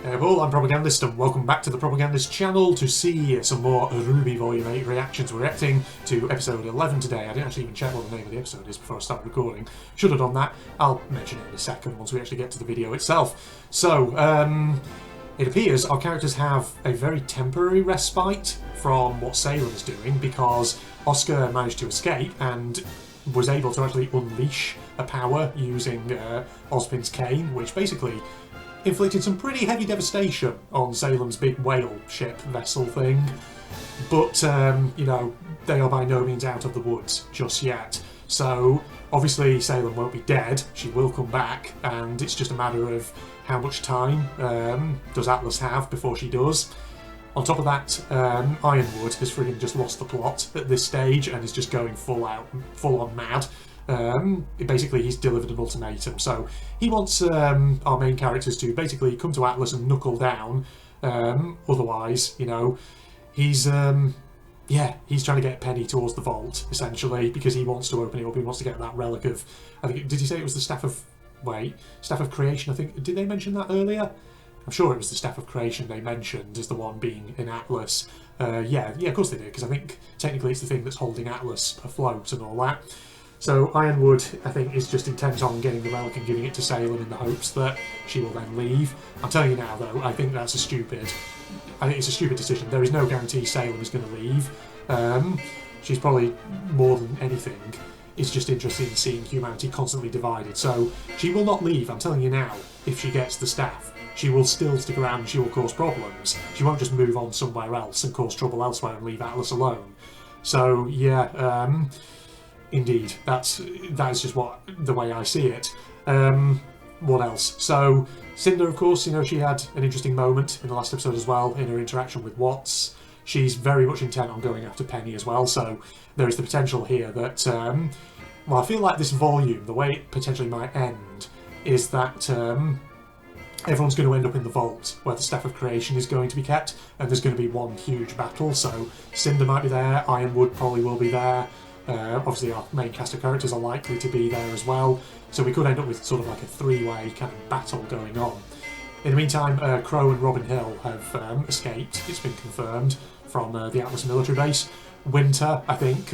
Hey all, I'm Propagandist and welcome back to the Propagandist channel to see some more RWBY Volume 8 reactions. We're reacting to episode 11 today. I didn't actually even check what the name of the episode is before I started recording. Should have done that. I'll mention it in a second once we actually get to the video itself. So, it appears our characters have a very temporary respite from what Salem is doing because Oscar managed to escape and was able to actually unleash a power using Ozpin's cane, which basically inflicted some pretty heavy devastation on Salem's big whale ship vessel thing. But, you know, they are by no means out of the woods just yet. So, obviously Salem won't be dead, she will come back, and it's just a matter of how much time does Atlas have before she does. On top of that, Ironwood has friggin' just lost the plot at this stage and is just going full on mad. Basically, he's delivered an ultimatum, so he wants our main characters to basically come to Atlas and knuckle down. Otherwise, you know, he's trying to get Penny towards the vault, essentially, because he wants to open it up. He wants to get that relic of, I think, did he say it was the Staff of Creation? I think, did they mention that earlier? I'm sure it was the Staff of Creation they mentioned as the one being in Atlas. Yeah, of course they did, because I think technically it's the thing that's holding Atlas afloat and all that. So Ironwood, I think, is just intent on getting the relic and giving it to Salem in the hopes that she will then leave. I'm telling you now, though, I think it's a stupid decision. There is no guarantee Salem is going to leave. She's probably, more than anything, is just interested in seeing humanity constantly divided. So she will not leave, I'm telling you now, if she gets the staff. She will still stick around and she will cause problems. She won't just move on somewhere else and cause trouble elsewhere and leave Atlas alone. So, yeah, indeed, that is just the way I see it. What else? So, Cinder, of course, you know, she had an interesting moment in the last episode as well in her interaction with Watts. She's very much intent on going after Penny as well, so there is the potential here that, well, I feel like this volume, the way it potentially might end, is that everyone's going to end up in the vault where the Staff of Creation is going to be kept, and there's going to be one huge battle. So Cinder might be there, Ironwood probably will be there. Obviously our main cast of characters are likely to be there as well, so we could end up with sort of like a three-way kind of battle going on. In the meantime, Crow and Robin Hill have escaped, it's been confirmed, from the Atlas military base. Winter, I think,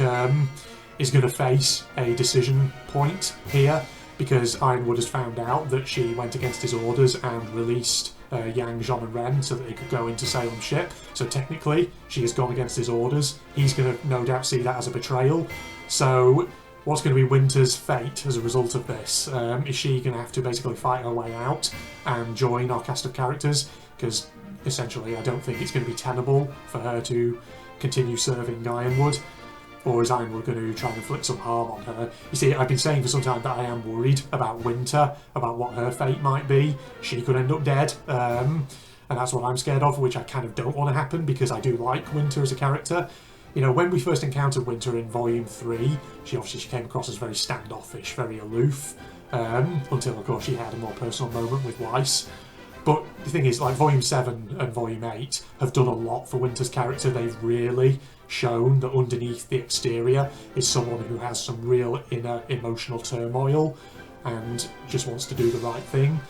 is going to face a decision point here, because Ironwood has found out that she went against his orders and released Yang, Jean and Ren so that they could go into Salem's ship. So technically, she has gone against his orders. He's going to no doubt see that as a betrayal. So what's going to be Winter's fate as a result of this? Is she going to have to basically fight her way out and join our cast of characters? Because essentially I don't think it's going to be tenable for her to continue serving Ironwood. Or is Ironwood going to try and inflict some harm on her? You see, I've been saying for some time that I am worried about Winter, about what her fate might be. She could end up dead, and that's what I'm scared of, which I kind of don't want to happen because I do like Winter as a character. You know, when we first encountered Winter in Volume 3, she came across as very standoffish, very aloof, until, of course, she had a more personal moment with Weiss. But the thing is, like, Volume 7 and Volume 8 have done a lot for Winter's character. They've really shown that underneath the exterior is someone who has some real inner emotional turmoil and just wants to do the right thing,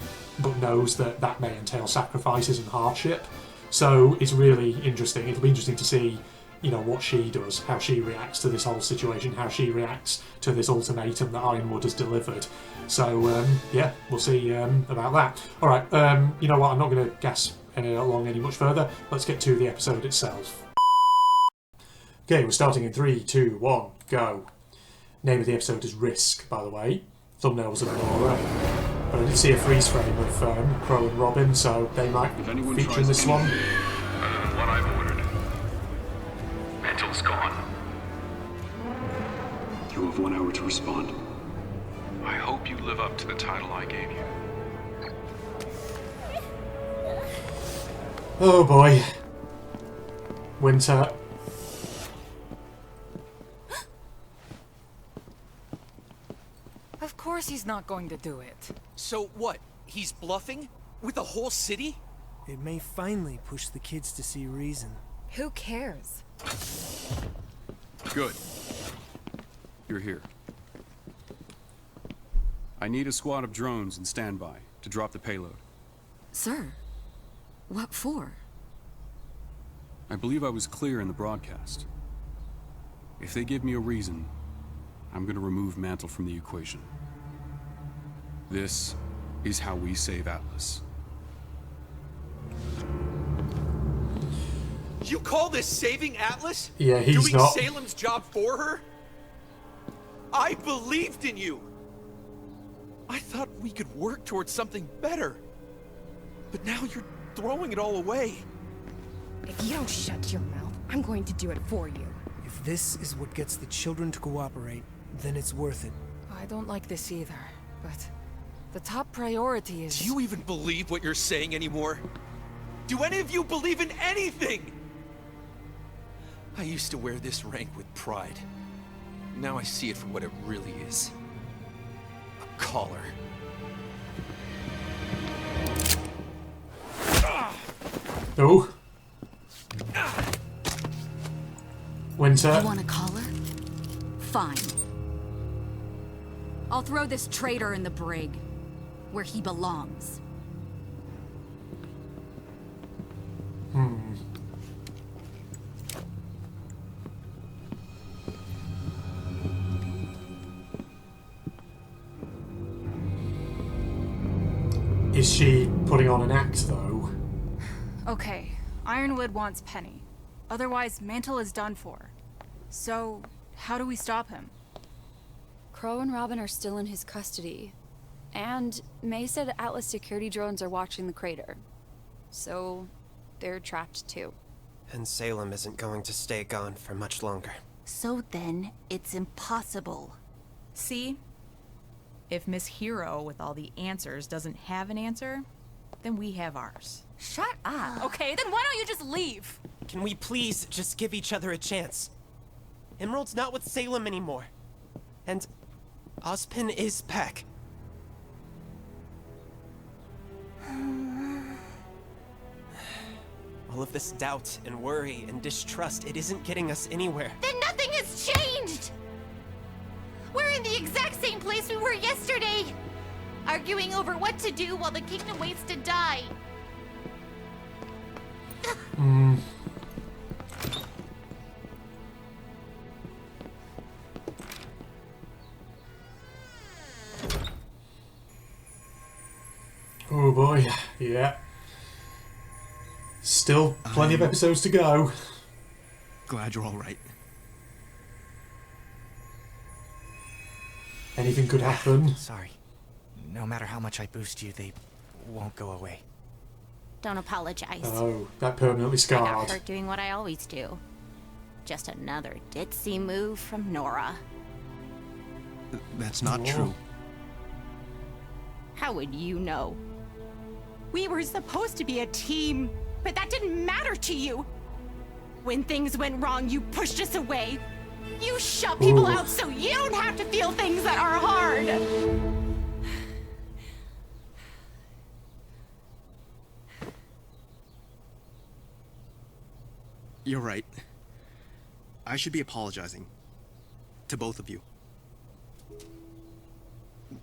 but knows that that may entail sacrifices and hardship. So it's really interesting. It'll be interesting to see, you know, what she does, how she reacts to this whole situation, how she reacts to this ultimatum that Ironwood has delivered. So, yeah, we'll see about that. Alright, you know what, I'm not going to gas along any much further. Let's get to the episode itself. Okay, we're starting in 3, 2, 1, go. Name of the episode is Risk, by the way. Thumbnails of Nora. But I did see a freeze frame of Crow and Robin, so they might feature in this one. What I've ordered. Mental's gone. You have 1 hour to respond. I hope you live up to the title I gave you. Oh boy. Winter. Of course he's not going to do it. So what? He's bluffing? With the whole city? It may finally push the kids to see reason. Who cares? Good. You're here. I need a squad of drones in standby to drop the payload. Sir, What for? I believe I was clear in the broadcast. If they give me a reason, I'm gonna remove Mantle from the equation. This is how we save Atlas. You call this saving Atlas? Yeah, he's doing not. Salem's job for her? I believed in you. I thought we could work towards something better. But now you're throwing it all away. If you don't shut your mouth, I'm going to do it for you. If this is what gets the children to cooperate, then it's worth it. I don't like this either, but the top priority is... Do you even believe what you're saying anymore? Do any of you believe in anything? I used to wear this rank with pride. Now I see it for what it really is. A collar. Oh. Winter. You want a collar? Fine. I'll throw this traitor in the brig, where he belongs. Is she putting on an act, though? Okay, Ironwood wants Penny. Otherwise, Mantle is done for. So, how do we stop him? Crow and Robin are still in his custody. And May said Atlas security drones are watching the crater. So, they're trapped too. And Salem isn't going to stay gone for much longer. So then, it's impossible. See? If Miss Hero with all the answers doesn't have an answer, then we have ours. Shut up. Okay, then why don't you just leave? Can we please just give each other a chance? Emerald's not with Salem anymore. And Ozpin is back. All of this doubt and worry and distrust, it isn't getting us anywhere. Then nothing has changed! We're in the exact same place we were yesterday! Arguing over what to do while the kingdom waits to die. Oh boy, yeah. Still plenty of episodes to go. Glad you're all right. Anything could happen. Sorry. No matter how much I boost you, they won't go away. Don't apologize. Oh, that permanently I scarred. got hurt doing what I always do. Just another ditzy move from Nora. That's not true. How would you know? We were supposed to be a team, but that didn't matter to you. When things went wrong, you pushed us away. You shut people out so you don't have to feel things that are hard. You're right. I should be apologizing. To both of you.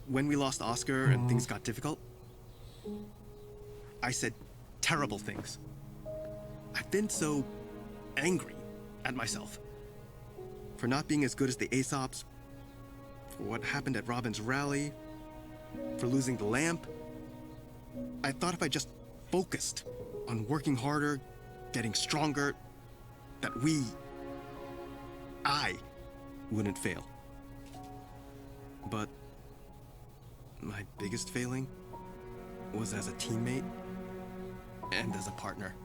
When we lost Oscar and things got difficult, I said terrible things. I've been so angry at myself. For not being as good as the Aesops, for what happened at Robin's rally, for losing the lamp. I thought if I just focused on working harder, getting stronger, that I wouldn't fail. But my biggest failing was as a teammate and as a partner.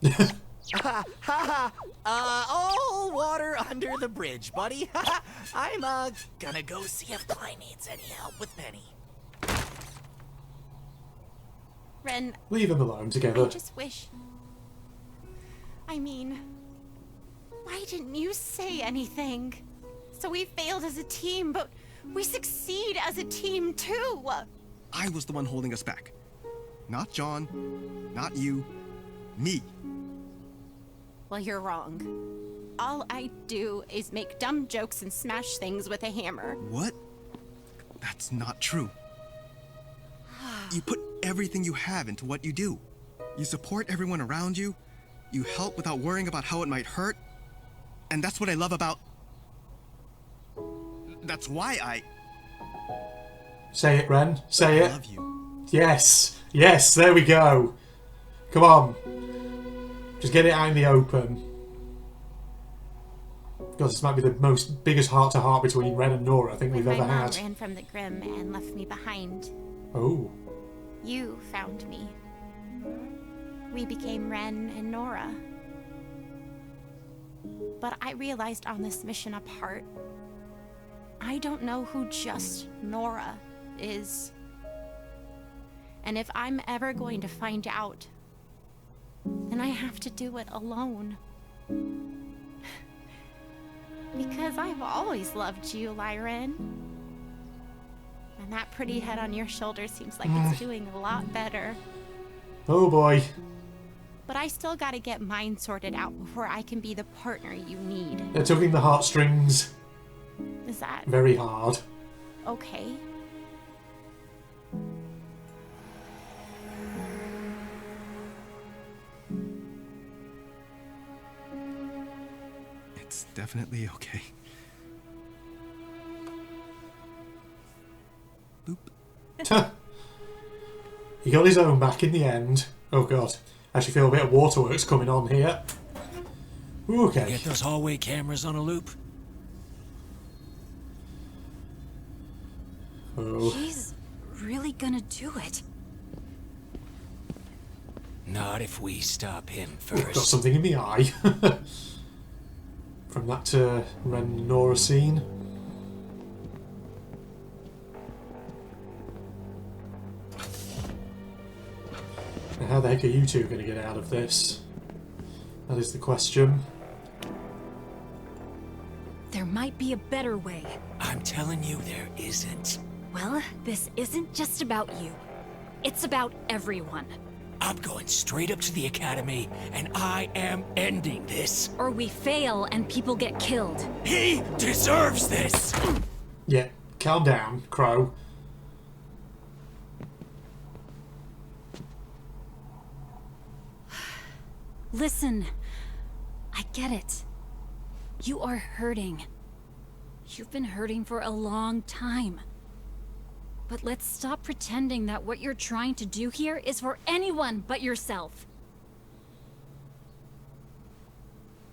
Ha ha ha! All water under the bridge, buddy. I'm gonna go see if Klein needs any help with Penny. Ren, Leave them alone together. I just wish... I mean... Why didn't you say anything? So we failed as a team, but we succeed as a team too! I was the one holding us back. Not John, not you, me. Well, you're wrong. All I do is make dumb jokes and smash things with a hammer. What? That's not true. You put everything you have into what you do. You support everyone around you. You help without worrying about how it might hurt. And that's what I love about... That's why I... Say it, Ren. Say it. love you. Yes. Yes, there we go. Come on. Just get it out in the open. God, this might be the biggest heart-to-heart between Ren and Nora I think we've ever My mom had. ran from the Grimm and left me behind. Oh. You found me. We became Ren and Nora. But I realized on this mission apart, I don't know who just Nora is. And if I'm ever going to find out, then I have to do it alone. Because I've always loved you, Lyren. And that pretty head on your shoulder seems like it's doing a lot better. Oh boy. But I still gotta get mine sorted out before I can be the partner you need. They're tugging the heartstrings Is that very hard. okay? It's definitely okay. Boop. He got his own back in the end. Oh god. I actually feel a bit of waterworks coming on here. Okay. Get those hallway cameras on a loop. Oh. He's really gonna do it. Not if we stop him Ooh, first. got something in the eye. From that Ren and Nora scene. Now how the heck are you two going to get out of this? That is the question. There might be a better way. I'm telling you, there isn't. Well, this isn't just about you. It's about everyone. I'm going straight up to the academy, and I am ending this. Or we fail and people get killed. He deserves this! Yeah, calm down, Crow. Listen, I get it. You are hurting. You've been hurting for a long time. But let's stop pretending that what you're trying to do here is for anyone but yourself.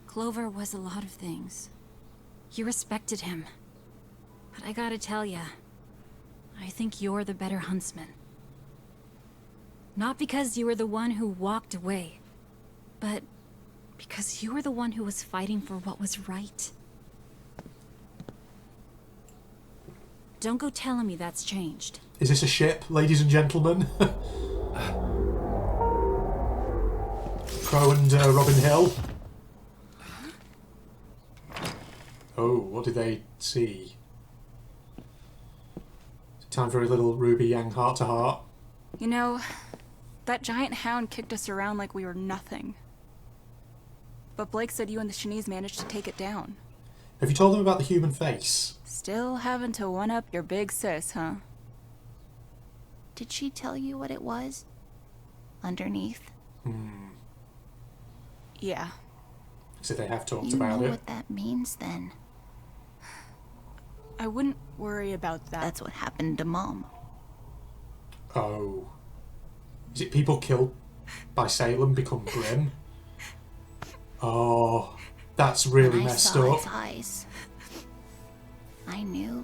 Clover was a lot of things. You respected him. But I gotta tell ya, I think you're the better huntsman. Not because you were the one who walked away, but because you were the one who was fighting for what was right. Don't go telling me that's changed. Is this a ship, ladies and gentlemen? Crow and Robin Hill. Oh, what did they see? Time for a little Ruby Yang heart-to-heart. You know, that giant hound kicked us around like we were nothing. But Blake said you and the Chinese managed to take it down. Have you told them about the human face? Still having to one-up your big sis, huh? Did she tell you what it was? Underneath? Yeah. So they have talked You about know it. what that means then. I wouldn't worry about that. That's what happened to Mom. Oh. Is it people killed by Salem become Grimm? Oh, that's really When messed I saw up. his eyes, I knew.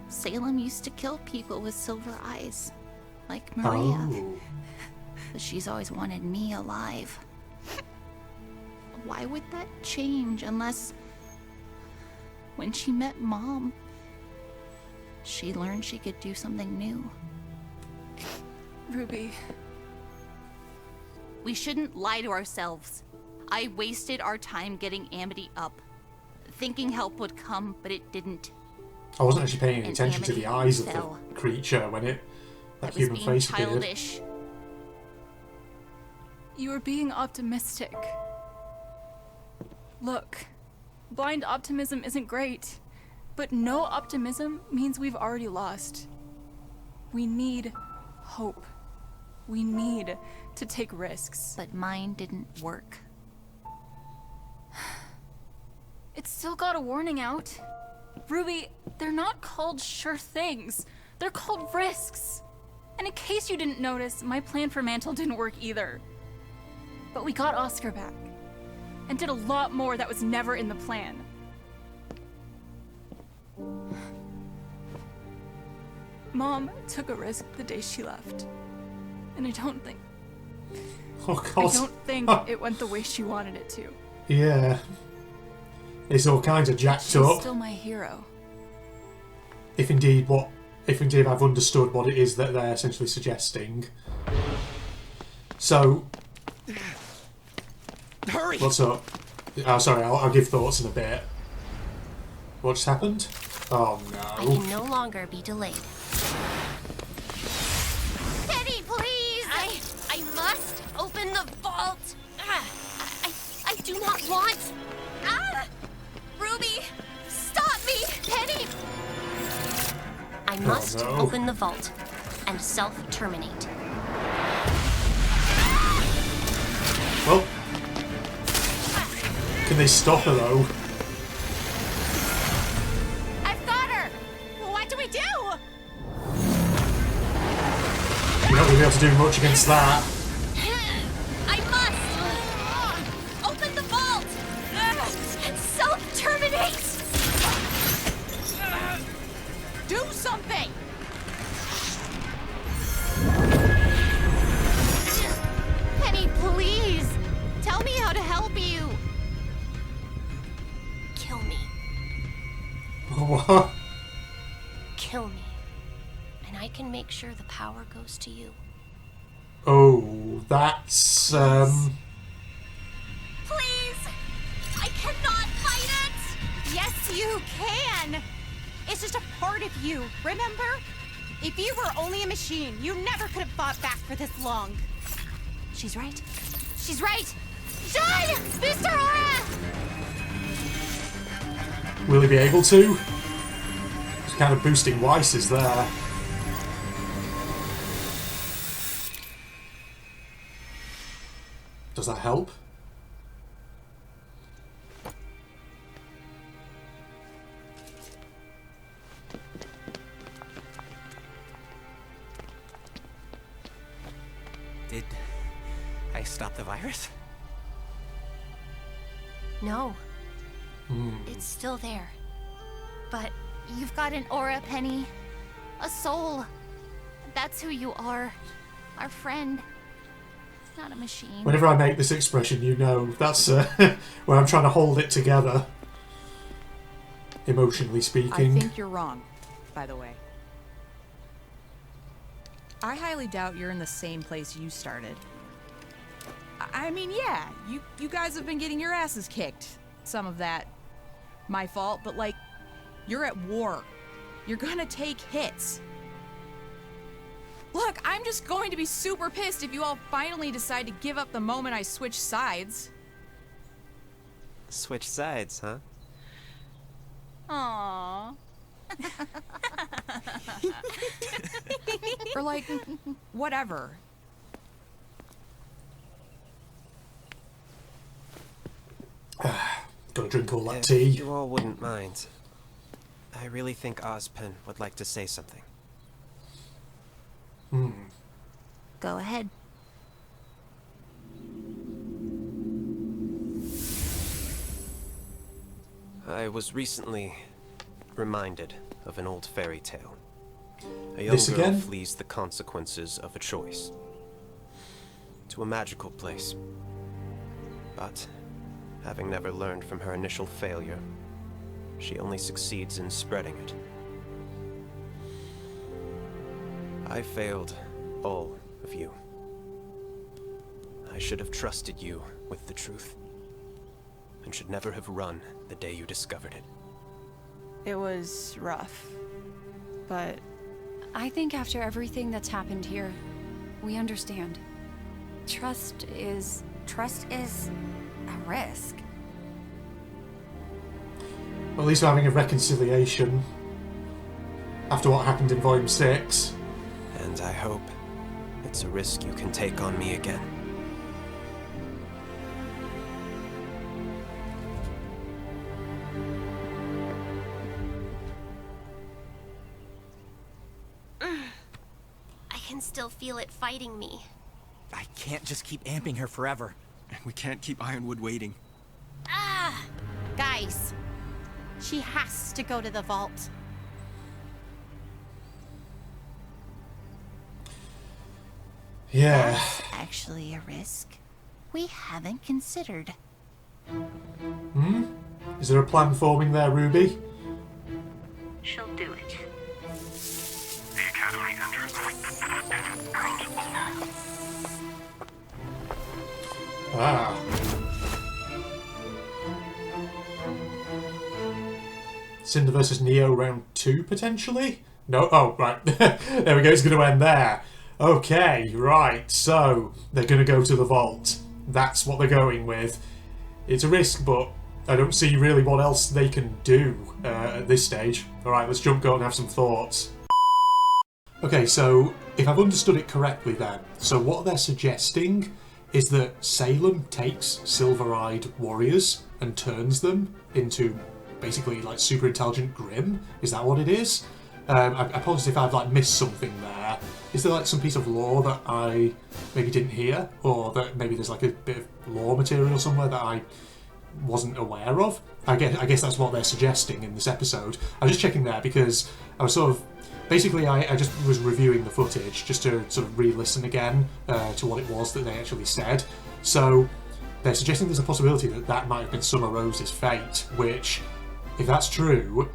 Salem used to kill people with silver eyes, like Maria. Oh. But she's always wanted me alive. Why would that change unless... when she met Mom, she learned she could do something new. Ruby. We shouldn't lie to ourselves. I wasted our time getting Amity up. Thinking help would come, but it didn't. I wasn't actually paying any And attention to Amity the eyes of fell. the creature when that I was human being face appeared. childish. You were being optimistic. Look, blind optimism isn't great, But no optimism means we've already lost. We need hope. We need to take risks. But mine didn't work. It's still got a warning out. Ruby, they're not called sure things. They're called risks. And in case you didn't notice, my plan for Mantle didn't work either. But we got Oscar back. And did a lot more that was never in the plan. Mom took a risk the day she left. And I don't think... Oh, God. I don't think it went the way she wanted it to. Yeah. It's all kinds of jacked She's up. still my hero. If indeed I've understood what it is that they're essentially suggesting. So... Hurry! What's up? Oh, sorry, I'll give thoughts in a bit. What just happened? Oh, I no. can no longer be delayed. Penny, please! I must open the vault! I do not want... Ruby! Stop me! Penny! I must open the vault and self-terminate. Well... Can they stop her, though? I've got her! What do we do? You're not going to be able to do much against that. I must open the vault and self-terminate. Do something! Penny, please! Tell me how to help you! Kill me. What? Kill me. And I can make sure the power goes to you. Oh, that's, Please! I cannot fight it! Yes, you can! It's just a part of you, remember? If you were only a machine, you never could have fought back for this long. She's right. She's right! John! Booster Aura! will he be able to? He's kind of boosting Weiss's there. Does that help? Did I stop the virus? No. It's still there. But you've got an aura, Penny. A soul. That's who you are. Our friend. Not a machine. Whenever I make this expression, you know, that's where I'm trying to hold it together. Emotionally speaking. I think you're wrong, by the way. I highly doubt you're in the same place you started. I mean, yeah, you guys have been getting your asses kicked. Some of that, my fault, but like, you're at war. You're gonna take hits. Look, I'm just going to be super pissed if you all finally decide to give up the moment I switch sides. Switch sides, huh? Aww. Or like, whatever. Gotta drink all that If tea. you all wouldn't mind, I really think Ozpin would like to say something. Go ahead. I was recently reminded of an old fairy tale. A young This girl again? flees the consequences of a choice to a magical place. But, having never learned from her initial failure, she only succeeds in spreading it. I failed all of you. I should have trusted you with the truth, and should never have run the day you discovered it. It was rough, but I think after everything that's happened here, we understand. Trust is a risk. at least we're having a reconciliation after what happened in Volume 6. And I hope it's a risk you can take on me again. I can still feel it fighting me. I can't just keep amping her forever. And we can't keep Ironwood waiting. Ah! Guys, she has to go to the vault. Yeah. That's actually a risk we haven't considered. Hmm? Is there a plan forming there, Ruby? She'll do it. The Academy enters. Ah. Cinder versus Neo round 2, potentially? No? Oh, right. There we go, it's going to end there. Okay, right, so they're going to go to the vault. That's what they're going with. It's a risk, but I don't see really what else they can do at this stage. Alright, let's go and have some thoughts. Okay, so if I've understood it correctly then, so what they're suggesting is that Salem takes silver-eyed warriors and turns them into basically like super intelligent Grimm. Is that what it is? I apologize if I've like missed something there. Is there like some piece of lore that I maybe didn't hear, or that maybe there's like a bit of lore material somewhere that I wasn't aware of? I guess that's what they're suggesting in this episode. I was just checking there because I was sort of basically I just was reviewing the footage just to sort of re-listen again to what it was that they actually said. So they're suggesting there's a possibility that that might have been Summer Rose's fate, which, if that's true,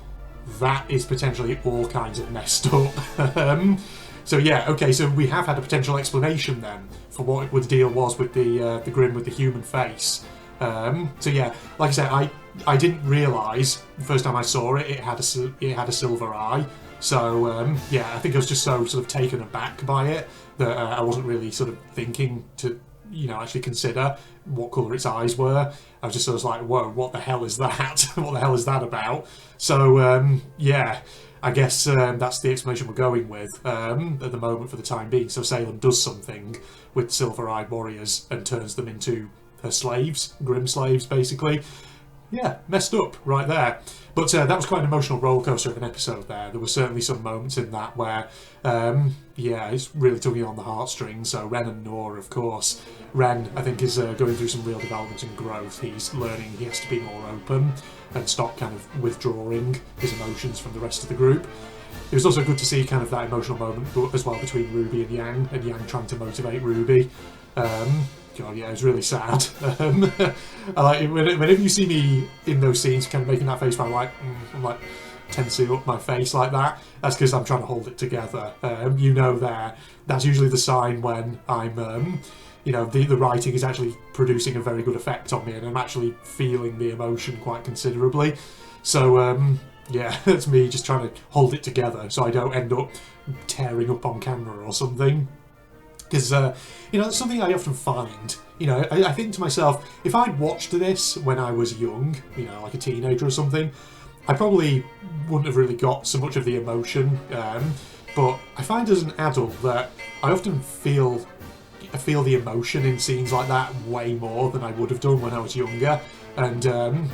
that is potentially all kinds of messed up. So yeah, okay, so we have had a potential explanation then for what the deal was with the Grimm with the human face. So yeah, like I said, I didn't realise the first time I saw it, it had a silver eye. So yeah, I think I was just so sort of taken aback by it that I wasn't really sort of thinking to, you know, actually consider what colour its eyes were. I was just sort of like, whoa, what the hell is that? What the hell is that about? So yeah, I guess that's the explanation we're going with at the moment for the time being. So Salem does something with silver-eyed warriors and turns them into her slaves, Grimm slaves, basically. Yeah, messed up right there. But that was quite an emotional rollercoaster of an episode there. There were certainly some moments in that where, yeah, it's really tugging on the heartstrings. So Ren and Nora, of course. Ren, I think, is going through some real development and growth. He's learning he has to be more open and stop kind of withdrawing his emotions from the rest of the group. It was also good to see kind of that emotional moment as well between Ruby and Yang trying to motivate Ruby. God, yeah, it was really sad. I like it, whenever you see me in those scenes, kind of making that face, I'm like tensing up my face like that. That's because I'm trying to hold it together. You know, that's usually the sign when I'm, you know, the writing is actually producing a very good effect on me, and I'm actually feeling the emotion quite considerably. So yeah, it's me just trying to hold it together so I don't end up tearing up on camera or something. Because, you know, that's something I often find. You know, I think to myself, if I'd watched this when I was young, you know, like a teenager or something, I probably wouldn't have really got so much of the emotion. But I find as an adult that I often feel the emotion in scenes like that way more than I would have done when I was younger. And,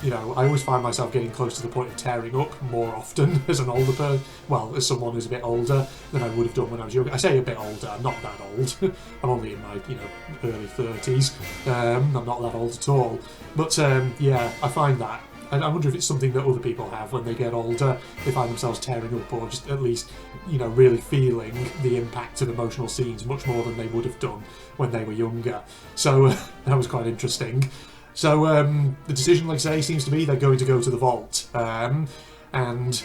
you know, I always find myself getting close to the point of tearing up more often as an older person, well, as someone who's a bit older than I would have done when I was younger. I say a bit older, I'm not that old. I'm only in my, you know, early 30s. I'm not that old at all. But, yeah, I find that. I wonder if it's something that other people have when they get older. They find themselves tearing up, or just at least, you know, really feeling the impact of emotional scenes much more than they would have done when they were younger. So that was quite interesting. So the decision, like I say, seems to be they're going to go to the vault. And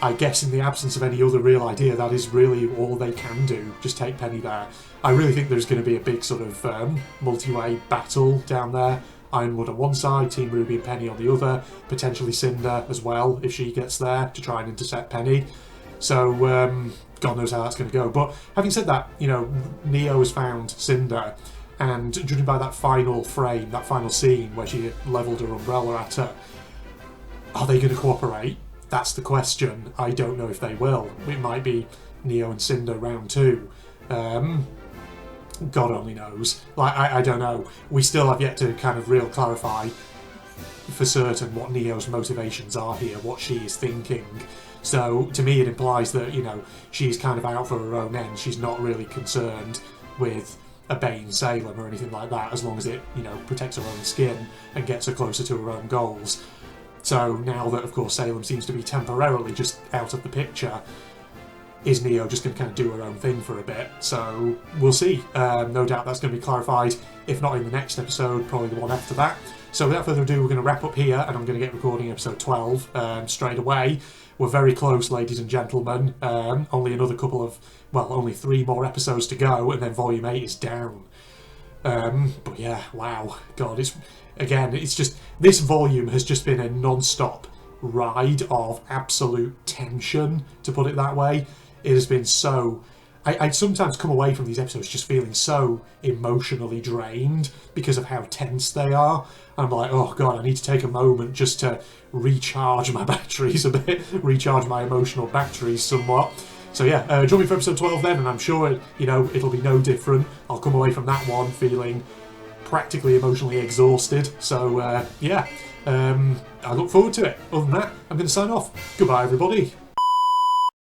I guess in the absence of any other real idea, that is really all they can do. Just take Penny there. I really think there's going to be a big sort of multi-way battle down there. Ironwood on one side, Team Ruby and Penny on the other, potentially Cinder as well if she gets there to try and intercept Penny. So God knows how that's going to go. But having said that, you know, Neo has found Cinder, and judging by that final frame, that final scene where she levelled her umbrella at her, Are they going to cooperate? That's the question. I don't know if they will. It might be Neo and Cinder round 2. God only knows. Like, I don't know. We still have yet to kind of real clarify for certain what Neo's motivations are here, what she is thinking. So to me it implies that, you know, she's kind of out for her own end. She's not really concerned with obeying Salem or anything like that, as long as it, you know, protects her own skin and gets her closer to her own goals. So now that, of course, Salem seems to be temporarily just out of the picture, is Neo just going to kind of do her own thing for a bit? So we'll see. No doubt that's going to be clarified, if not in the next episode, probably the one after that. So without further ado, we're going to wrap up here, and I'm going to get recording episode 12 straight away. We're very close, ladies and gentlemen. Only another couple of, well, only 3 more episodes to go, and then Volume 8 is down. But yeah, wow. God, it's just, this volume has just been a non-stop ride of absolute tension, to put it that way. It has been so... I sometimes come away from these episodes just feeling so emotionally drained because of how tense they are. I'm like, oh god, I need to take a moment just to recharge my batteries a bit, recharge my emotional batteries somewhat. So yeah, join me for episode 12 then, and I'm sure, you know, it'll be no different. I'll come away from that one feeling practically emotionally exhausted. So yeah, I look forward to it. Other than that, I'm going to sign off. Goodbye, everybody.